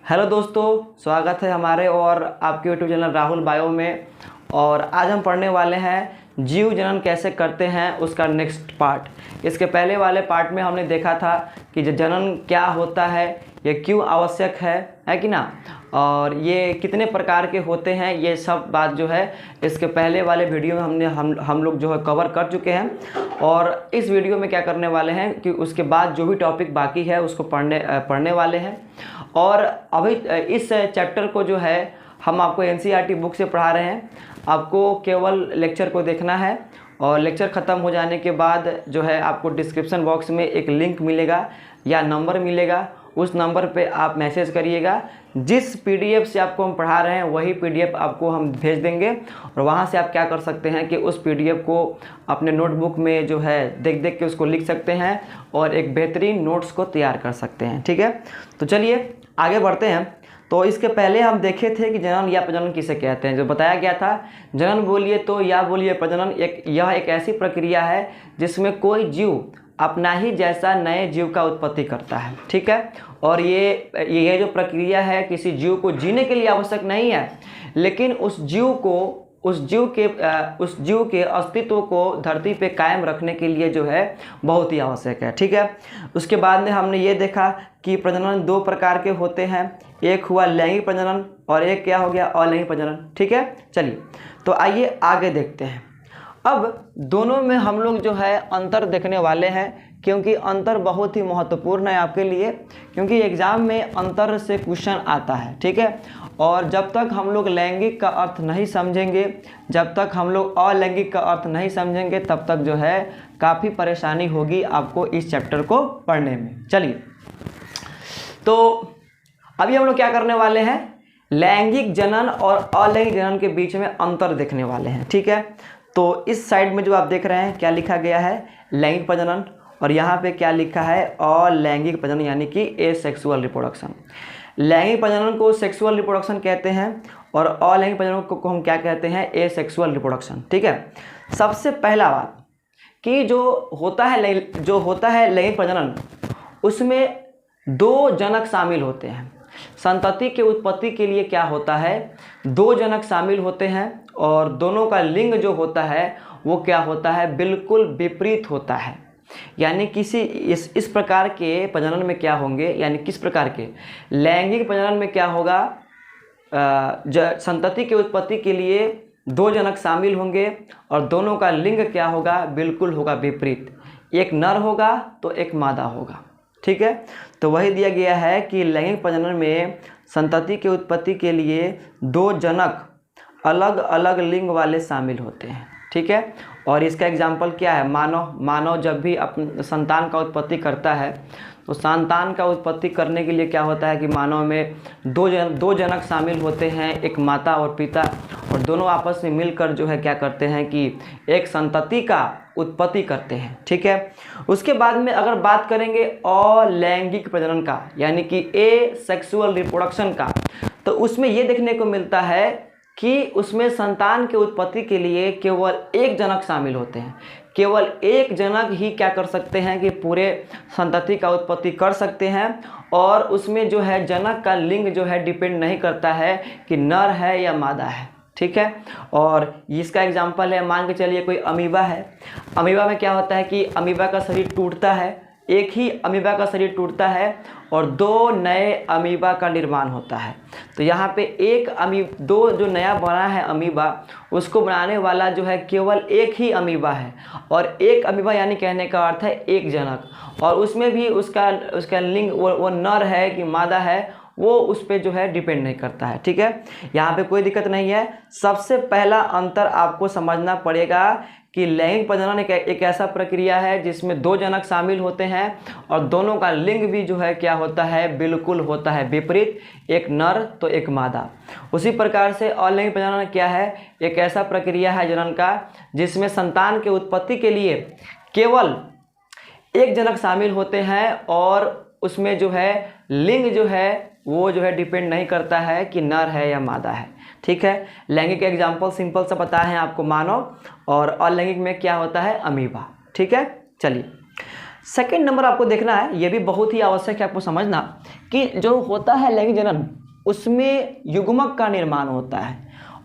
Hello दोस्तों, स्वागत है हमारे और आपके यूट्यूब चैनल राहुल बायो में। और आज हम पढ़ने वाले हैं जीव जनन कैसे करते हैं उसका नेक्स्ट पार्ट। इसके पहले वाले पार्ट में हमने देखा था कि जनन क्या होता है, ये क्यों आवश्यक है कि ना, और ये कितने प्रकार के होते हैं, ये सब बात जो है इसके पहले वाले वीडियो में हम लोग जो है कवर कर चुके हैं। और इस वीडियो में क्या करने वाले हैं कि उसके बाद जो भी टॉपिक बाकी है उसको पढ़ने वाले हैं। और अभी इस चैप्टर को जो है हम आपको एनसीईआरटी बुक से पढ़ा रहे हैं। आपको केवल लेक्चर को देखना है और लेक्चर ख़त्म हो जाने के बाद जो है आपको डिस्क्रिप्शन बॉक्स में एक लिंक मिलेगा या नंबर मिलेगा, उस नंबर पे आप मैसेज करिएगा। जिस पीडीएफ से आपको हम पढ़ा रहे हैं वही पीडीएफ आपको हम भेज देंगे और वहाँ से आप क्या कर सकते हैं कि उस पीडीएफ को अपने नोटबुक में जो है देख देख के उसको लिख सकते हैं और एक बेहतरीन नोट्स को तैयार कर सकते हैं। ठीक है, तो चलिए आगे बढ़ते हैं। तो इसके पहले हम देखे थे कि जनन या प्रजनन किसे कहते हैं। जो बताया गया था, जनन बोलिए तो या बोलिए प्रजनन, यह एक ऐसी प्रक्रिया है जिसमें कोई जीव अपना ही जैसा नए जीव का उत्पत्ति करता है। ठीक है, और ये जो प्रक्रिया है किसी जीव को जीने के लिए आवश्यक नहीं है, लेकिन उस जीव के अस्तित्व को धरती पे कायम रखने के लिए जो है बहुत ही आवश्यक है। ठीक है, उसके बाद में हमने ये देखा कि प्रजनन दो प्रकार के होते हैं, एक हुआ लैंगिक प्रजनन और एक क्या हो गया, अलैंगिक प्रजनन। ठीक है, चलिए तो आइए आगे देखते हैं। अब दोनों में हम लोग जो है अंतर देखने वाले हैं, क्योंकि अंतर बहुत ही महत्वपूर्ण है आपके लिए, क्योंकि एग्ज़ाम में अंतर से क्वेश्चन आता है। ठीक है, और जब तक हम लोग लैंगिक का अर्थ नहीं समझेंगे, जब तक हम लोग अलैंगिक का अर्थ नहीं समझेंगे, तब तक जो है काफ़ी परेशानी होगी आपको इस चैप्टर को पढ़ने में। चलिए, तो अभी हम लोग क्या करने वाले हैं, लैंगिक जनन और अलैंगिक जनन के बीच में अंतर देखने वाले हैं। ठीक है, तो इस साइड में जो आप देख रहे हैं क्या लिखा गया है, लैंगिक प्रजनन, और यहाँ पे क्या लिखा है, अलैंगिक प्रजनन यानी कि एसेक्सुअल रिप्रोडक्शन। लैंगिक प्रजनन को सेक्सुअल रिप्रोडक्शन कहते हैं और अलैंगिक प्रजनन को हम क्या कहते हैं, एसेक्सुअल रिप्रोडक्शन। ठीक है, सबसे पहला बात कि जो होता है लैंगिक प्रजनन, उसमें दो जनक शामिल होते हैं। संतति के उत्पत्ति के लिए क्या होता है, दो जनक शामिल होते हैं और दोनों का लिंग जो होता है वो क्या होता है, बिल्कुल विपरीत होता है। यानी किसी इस प्रकार के प्रजनन में क्या होंगे, यानी किस प्रकार के लैंगिक प्रजनन में क्या होगा, संतति के उत्पत्ति के लिए दो जनक शामिल होंगे और दोनों का लिंग क्या होगा, बिल्कुल होगा विपरीत। एक नर होगा तो एक मादा होगा। ठीक है, तो वही दिया गया है कि लैंगिक प्रजनन में संतति के उत्पत्ति के लिए दो जनक अलग अलग लिंग वाले शामिल होते हैं। ठीक है, और इसका एग्जाम्पल क्या है, मानव जब भी अपने संतान का उत्पत्ति करता है तो संतान का उत्पत्ति करने के लिए क्या होता है कि मानव में दो जनक शामिल होते हैं, एक माता और पिता, और दोनों आपस में मिलकर जो है क्या करते हैं कि एक संतति का उत्पत्ति करते हैं। ठीक है, उसके बाद में अगर बात करेंगे अलैंगिक प्रजनन का यानी कि एसेक्सुअल रिप्रोडक्शन का, तो उसमें ये देखने को मिलता है कि उसमें संतान के उत्पत्ति के लिए केवल एक जनक शामिल होते हैं। केवल एक जनक ही क्या कर सकते हैं कि पूरे संतति का उत्पत्ति कर सकते हैं, और उसमें जो है जनक का लिंग जो है डिपेंड नहीं करता है कि नर है या मादा है। ठीक है, और इसका एग्जाम्पल है, मान के चलिए कोई अमीबा है। अमीबा में क्या होता है कि अमीबा का शरीर टूटता है, एक ही अमीबा का शरीर टूटता है और दो नए अमीबा का निर्माण होता है। तो यहाँ पे दो जो नया बना है अमीबा, उसको बनाने वाला जो है केवल एक ही अमीबा है, और एक अमीबा यानी कहने का अर्थ है एक जनक, और उसमें भी उसका लिंग वो नर है कि मादा है वो उस पर जो है डिपेंड नहीं करता है। ठीक है, यहाँ पे कोई दिक्कत नहीं है। सबसे पहला अंतर आपको समझना पड़ेगा कि लैंगिक प्रजनन एक ऐसा प्रक्रिया है जिसमें दो जनक शामिल होते हैं और दोनों का लिंग भी जो है क्या होता है, बिल्कुल होता है विपरीत, एक नर तो एक मादा। उसी प्रकार से अलैंगिक प्रजनन क्या है, एक ऐसा प्रक्रिया है जनन का जिसमें संतान के उत्पत्ति के लिए केवल एक जनक शामिल होते हैं और उसमें जो है लिंग जो है वो जो है डिपेंड नहीं करता है कि नर है या मादा है। ठीक है, लैंगिक के एग्जाम्पल सिंपल सा बताए हैं आपको, मानव, और अलैंगिक में क्या होता है, अमीबा। ठीक है, चलिए सेकंड नंबर आपको देखना है, ये भी बहुत ही आवश्यक है आपको समझना, कि जो होता है लैंगिक जनन उसमें युग्मक का निर्माण होता है,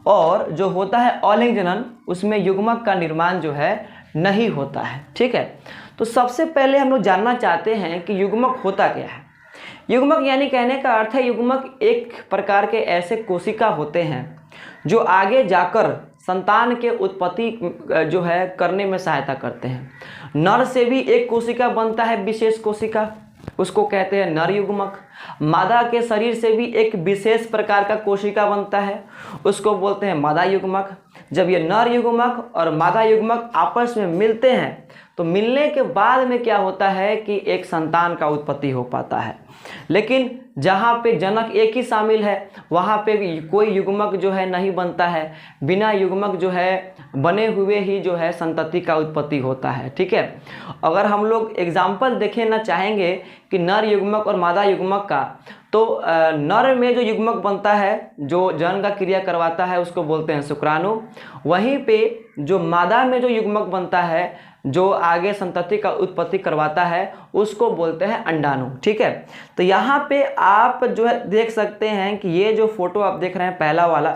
और जो होता है अलैंगिक जनन उसमें युग्मक का निर्माण जो है नहीं होता है। ठीक है, तो सबसे पहले हम लोग जानना चाहते हैं कि युग्मक होता क्या है। युग्मक यानी कहने का अर्थ है, युग्मक एक प्रकार के ऐसे कोशिका होते हैं जो आगे जाकर संतान के उत्पत्ति जो है करने में सहायता करते हैं। नर से भी एक कोशिका बनता है, विशेष कोशिका, उसको कहते हैं नर युग्मक। मादा के शरीर से भी एक विशेष प्रकार का कोशिका बनता है, उसको बोलते हैं मादा युग्मक। जब ये नर युग्मक और मादा युग्मक आपस में मिलते हैं तो मिलने के बाद में क्या होता है कि एक संतान का उत्पत्ति हो पाता है। लेकिन जहाँ पे जनक एक ही शामिल है वहाँ पे कोई युग्मक जो है नहीं बनता है, बिना युग्मक जो है बने हुए ही जो है संतति का उत्पत्ति होता है। ठीक है, अगर हम लोग एग्जाम्पल देखें ना चाहेंगे कि नर युग्मक और मादा युग्मक का, तो नर में जो युग्मक बनता है जो जनन का क्रिया करवाता है उसको बोलते हैं शुक्राणु। वहीं पे जो मादा में जो युग्मक बनता है जो आगे संतति का उत्पत्ति करवाता है उसको बोलते हैं अंडाणु। ठीक है, तो यहाँ पे आप जो है देख सकते हैं कि ये जो फोटो आप देख रहे हैं पहला वाला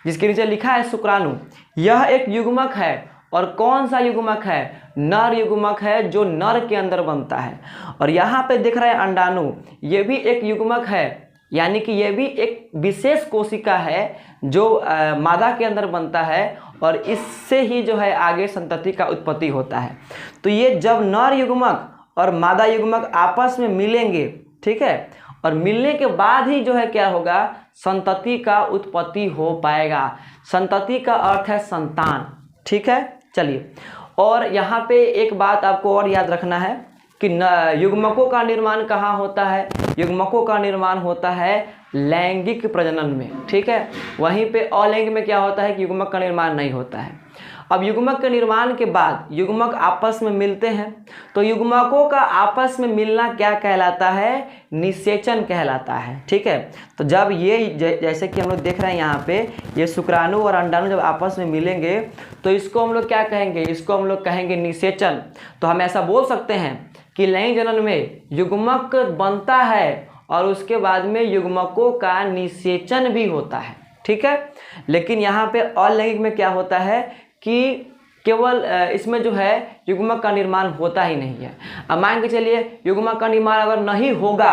जिसके नीचे लिखा है शुक्राणु, यह एक युग्मक है। और कौन सा युग्मक है? नर युग्मक है जो नर के अंदर बनता है। और यहाँ पे दिख रहा है अंडाणु, ये भी एक युग्मक है, यानी कि ये भी एक विशेष कोशिका है जो मादा के अंदर बनता है और इससे ही जो है आगे संतति का उत्पत्ति होता है। तो ये जब नर युग्मक और मादा युग्मक आपस में मिलेंगे, ठीक है, और मिलने के बाद ही जो है क्या होगा, संतति का उत्पत्ति हो पाएगा। संतति का अर्थ है संतान। ठीक है, चलिए, और यहाँ पे एक बात आपको और याद रखना है कि युग्मकों का निर्माण कहाँ होता है? युग्मकों का निर्माण होता है लैंगिक प्रजनन में। ठीक है, वहीं पे अलैंगिक में क्या होता है कि युग्मक का निर्माण नहीं होता है। अब युग्मक के निर्माण के बाद युग्मक आपस में मिलते हैं, तो युग्मकों का आपस में मिलना क्या कहलाता है? निषेचन कहलाता है। ठीक है, तो जब ये जैसे कि हम लोग देख रहे हैं यहाँ पे ये शुक्राणु और अंडाणु जब आपस में मिलेंगे तो इसको हम लोग क्या कहेंगे? इसको हम लोग कहेंगे निषेचन। तो हम ऐसा बोल सकते हैं कि लैंगिक जनन में युग्मक बनता है और उसके बाद में युग्मकों का निषेचन भी होता है। ठीक है, लेकिन यहाँ पे अलैंगिक में क्या होता है कि केवल इसमें जो है युग्मक का निर्माण होता ही नहीं है। अब मान के चलिए युग्मक का निर्माण अगर नहीं होगा,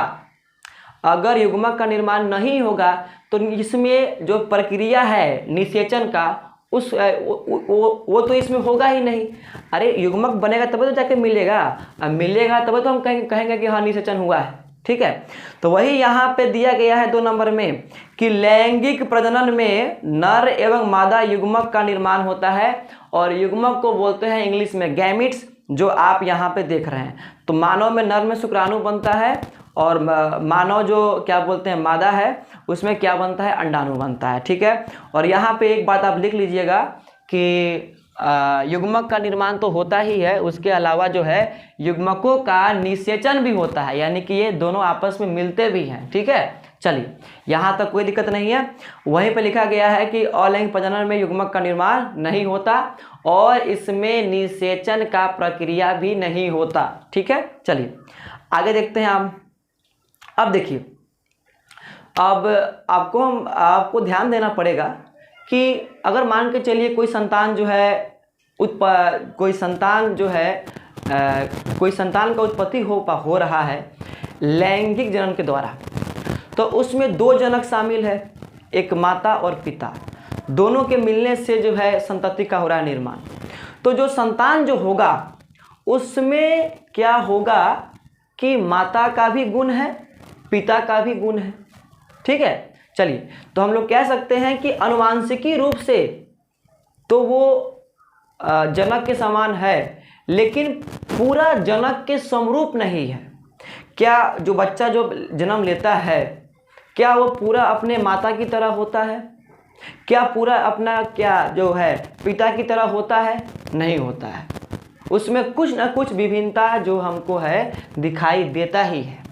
अगर युग्मक का निर्माण नहीं होगा तो इसमें जो प्रक्रिया है निषेचन का उस वो तो इसमें होगा ही नहीं। अरे युग्मक बनेगा तब तो जाके मिलेगा, अब मिलेगा तब तो हम कहेंगे कि हाँ निषेचन हुआ है। ठीक है, तो वही यहाँ पे दिया गया है 2 नंबर में कि लैंगिक प्रजनन में नर एवं मादा युग्मक का निर्माण होता है और युग्मक को बोलते हैं इंग्लिश में गैमिट्स, जो आप यहाँ पे देख रहे हैं। तो मानव में नर में शुक्राणु बनता है और मानव जो क्या बोलते हैं मादा है उसमें क्या बनता है? अंडाणु बनता है। ठीक है, और यहाँ पे एक बात आप लिख लीजिएगा कि युग्मक का निर्माण तो होता ही है, उसके अलावा जो है युग्मकों का निषेचन भी होता है, यानी कि ये दोनों आपस में मिलते भी हैं। ठीक है, चलिए, यहाँ तक कोई दिक्कत नहीं है। वहीं पे लिखा गया है कि अलैंगिक प्रजनन में युग्मक का निर्माण नहीं होता और इसमें निषेचन का प्रक्रिया भी नहीं होता। ठीक है, चलिए आगे देखते हैं हम। अब देखिए, अब आपको ध्यान देना पड़ेगा कि अगर मान के चलिए कोई संतान का उत्पत्ति हो रहा है लैंगिक जनन के द्वारा, तो उसमें 2 जनक शामिल है, एक माता और पिता, दोनों के मिलने से जो है संतति का हो रहा है निर्माण। तो जो संतान जो होगा उसमें क्या होगा कि माता का भी गुण है, पिता का भी गुण है। ठीक है, चलिए, तो हम लोग कह सकते हैं कि अनुवांशिकी रूप से तो वो जनक के समान है, लेकिन पूरा जनक के समरूप नहीं है। क्या जो बच्चा जो जन्म लेता है क्या वो पूरा अपने माता की तरह होता है? क्या पूरा अपना क्या जो है पिता की तरह होता है? नहीं होता है, उसमें कुछ ना कुछ विभिन्नता जो हमको है दिखाई देता ही है।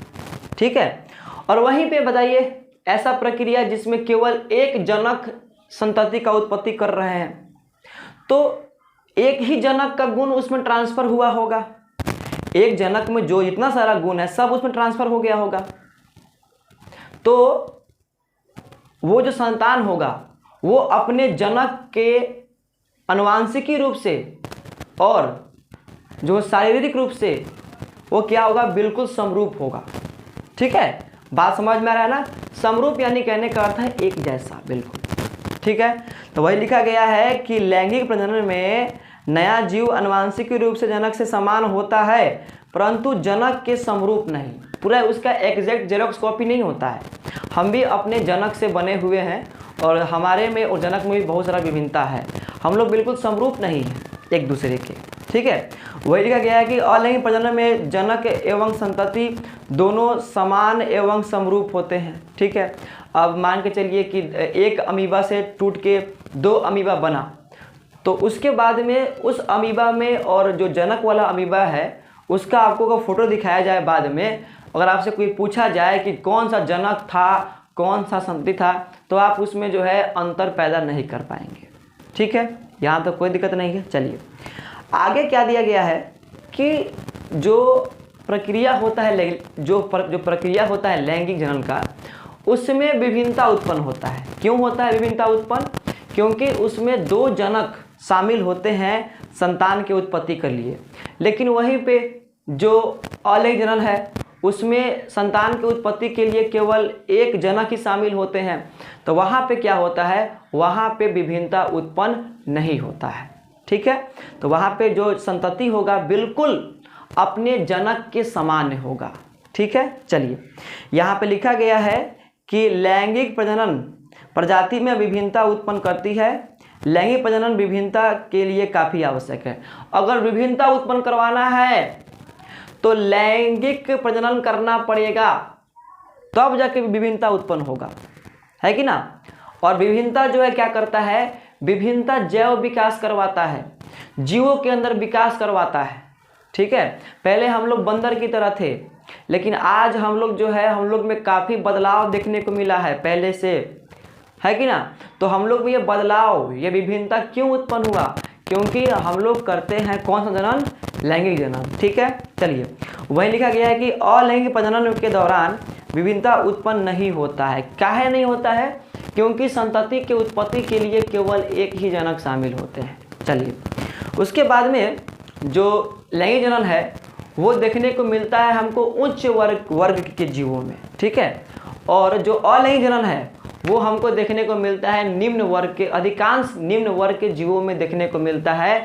ठीक है, और वहीं पे बताइए ऐसा प्रक्रिया जिसमें केवल एक जनक संतति का उत्पत्ति कर रहे हैं, तो एक ही जनक का गुण उसमें ट्रांसफर हुआ होगा, एक जनक में जो इतना सारा गुण है सब उसमें ट्रांसफर हो गया होगा। तो वो जो संतान होगा वो अपने जनक के आनुवांशिकी रूप से और जो शारीरिक रूप से वो क्या होगा, बिल्कुल समरूप होगा। ठीक है, बात समझ में आ रहा है ना। समरूप यानी कहने का अर्थ है एक जैसा, बिल्कुल। ठीक है, तो वही लिखा गया है कि लैंगिक प्रजनन में नया जीव आनुवांशिक रूप से जनक से समान होता है परंतु जनक के समरूप नहीं, पूरा उसका एग्जैक्ट जेरॉक्स कॉपी नहीं होता है। हम भी अपने जनक से बने हुए हैं और हमारे में और जनक में भी बहुत सारा विभिन्नता है, हम लोग बिल्कुल समरूप नहीं हैं एक दूसरे के। ठीक है, वही लिखा गया है कि अलैंगिक प्रजनन में जनक एवं संतति दोनों समान एवं समरूप होते हैं। ठीक है, अब मान के चलिए कि एक अमीबा से टूट के 2 अमीबा बना, तो उसके बाद में उस अमीबा में और जो जनक वाला अमीबा है उसका आपको अगर फोटो दिखाया जाए बाद में, अगर आपसे कोई पूछा जाए कि कौन सा जनक था कौन सा संतति था, तो आप उसमें जो है अंतर पैदा नहीं कर पाएंगे। ठीक है, यहाँ तो कोई दिक्कत नहीं है। चलिए आगे क्या दिया गया है कि जो प्रक्रिया होता है जो प्रक्रिया होता है लैंगिक जनन का, उसमें विभिन्नता उत्पन्न होता है। क्यों होता है विभिन्नता उत्पन्न? क्योंकि उसमें 2 जनक शामिल होते हैं संतान के उत्पत्ति के लिए, लेकिन वहीं पे जो अलैंगिक जनन है उसमें संतान के उत्पत्ति के लिए केवल 1 जनक ही शामिल होते हैं। तो वहाँ पे क्या होता है, वहाँ पे विभिन्नता उत्पन्न नहीं होता है। ठीक है, तो वहाँ पे जो संतति होगा बिल्कुल अपने जनक के समान होगा। ठीक है, चलिए यहाँ पे लिखा गया है कि लैंगिक प्रजनन प्रजाति में विभिन्नता उत्पन्न करती है। लैंगिक प्रजनन विभिन्नता के लिए काफ़ी आवश्यक है। अगर विभिन्नता उत्पन्न करवाना है तो लैंगिक प्रजनन करना पड़ेगा, तब जाके विभिन्नता उत्पन्न होगा, है कि ना। और विभिन्नता जो है क्या करता है, विभिन्नता जैव विकास करवाता है, जीवों के अंदर विकास करवाता है। ठीक है, पहले हम लोग बंदर की तरह थे, लेकिन आज हम लोग जो है हम लोग में काफ़ी बदलाव देखने को मिला है पहले से, है कि ना। तो हम लोग में ये बदलाव, ये विभिन्नता क्यों उत्पन्न हुआ? क्योंकि हम लोग करते हैं कौन सा जनन, लैंगिक जनन। ठीक है, चलिए वही लिखा गया है कि अलैंगिक प्रजनन के दौरान विभिन्नता उत्पन्न नहीं होता है। काहे नहीं होता है? क्योंकि संतति के उत्पत्ति के लिए केवल 1 ही जनक शामिल होते हैं। चलिए उसके बाद में जो लैंगिक जनन है वो देखने को मिलता है हमको उच्च वर्ग के जीवों में। ठीक है, और जो अलैंगिक जनन है वो हमको देखने को मिलता है निम्न वर्ग के, अधिकांश निम्न वर्ग के जीवों में देखने को मिलता है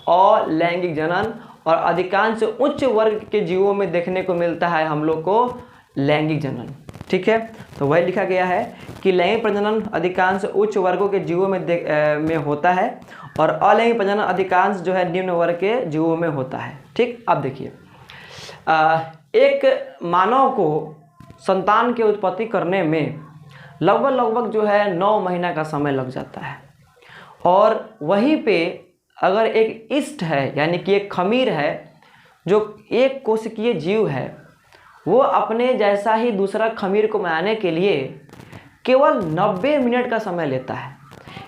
अलैंगिक जनन, और अधिकांश उच्च वर्ग के जीवों में देखने को मिलता है हम लोग को लैंगिक जनन। ठीक है, तो वही लिखा गया है कि लैंगिक प्रजनन अधिकांश उच्च वर्गों के जीवों में होता है और अलैंगिक प्रजनन अधिकांश जो है निम्न वर्ग के जीवों में होता है। ठीक, अब देखिए एक मानव को संतान की उत्पत्ति करने में लगभग जो है 9 महीना का समय लग जाता है, और वहीं पे अगर एक ईस्ट है यानी कि एक खमीर है जो एक कोशिकीय जीव है, वो अपने जैसा ही दूसरा खमीर को बनाने के लिए केवल 90 मिनट का समय लेता है।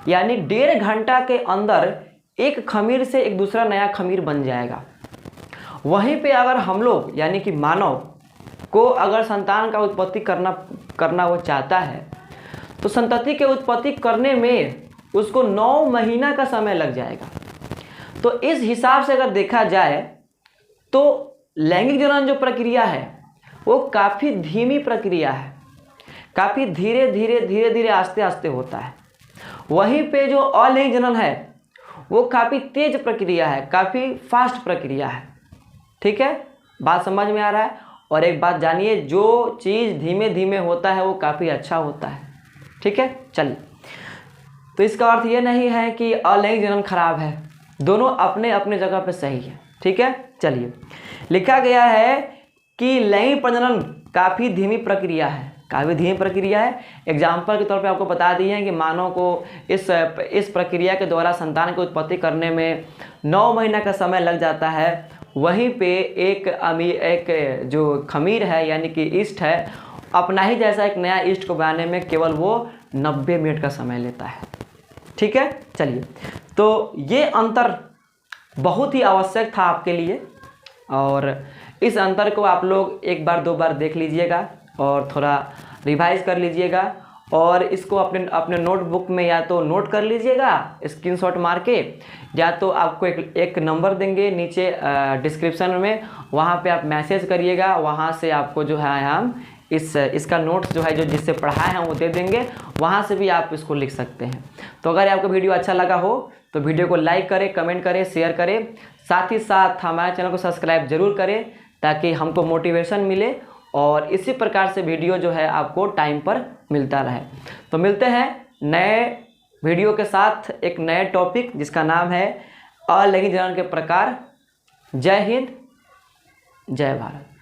यानी 1.5 घंटा के अंदर एक खमीर से एक दूसरा नया खमीर बन जाएगा। वहीं पे अगर हम लोग यानी कि मानव को अगर संतान का उत्पत्ति करना वो चाहता है तो संतति के उत्पत्ति करने में उसको 9 महीना का समय लग जाएगा। तो इस हिसाब से अगर देखा जाए तो लैंगिक जनन जो प्रक्रिया है वो काफ़ी धीमी प्रक्रिया है, काफ़ी धीरे धीरे आस्ते आस्ते होता है। वहीं पे जो अलैंगिक जनन है वो काफ़ी तेज प्रक्रिया है, काफ़ी फास्ट प्रक्रिया है। ठीक है, बात समझ में आ रहा है। और एक बात जानिए, जो चीज़ धीमे धीमे होता है वो काफ़ी अच्छा होता है। ठीक है, चलिए तो इसका अर्थ ये नहीं है कि अलैंगिक जनन खराब है, दोनों अपने अपने जगह पे सही है। ठीक है, चलिए लिखा गया है कि लैंगिक प्रजनन काफ़ी धीमी प्रक्रिया है, काफ़ी धीमी प्रक्रिया है। एग्जाम्पल के तौर पे आपको बता दिए हैं कि मानव को इस प्रक्रिया के द्वारा संतान की उत्पत्ति करने में 9 महीना का समय लग जाता है। वहीं पे एक जो खमीर है यानी कि ईस्ट है, अपना ही जैसा एक नया ईस्ट को बनाने में केवल वो 90 मिनट का समय लेता है। ठीक है, चलिए तो ये अंतर बहुत ही आवश्यक था आपके लिए, और इस अंतर को आप लोग एक बार दो बार देख लीजिएगा और थोड़ा रिवाइज कर लीजिएगा और इसको अपने अपने नोटबुक में या तो नोट कर लीजिएगा स्क्रीनशॉट मार के, या तो आपको एक नंबर देंगे नीचे डिस्क्रिप्शन में, वहाँ पे आप मैसेज करिएगा, वहाँ से आपको जो है हम इसका नोट्स जो है जो जिससे पढ़ाए हैं वो दे देंगे, वहाँ से भी आप इसको लिख सकते हैं। तो अगर आपको वीडियो अच्छा लगा हो तो वीडियो को लाइक करें, कमेंट करें, शेयर करें, साथ ही साथ हमारे चैनल को सब्सक्राइब जरूर करें ताकि हमको मोटिवेशन मिले और इसी प्रकार से वीडियो जो है आपको टाइम पर मिलता रहे। तो मिलते हैं नए वीडियो के साथ एक नए टॉपिक जिसका नाम है अलैंगिक जलन के प्रकार। जय हिंद, जय भारत।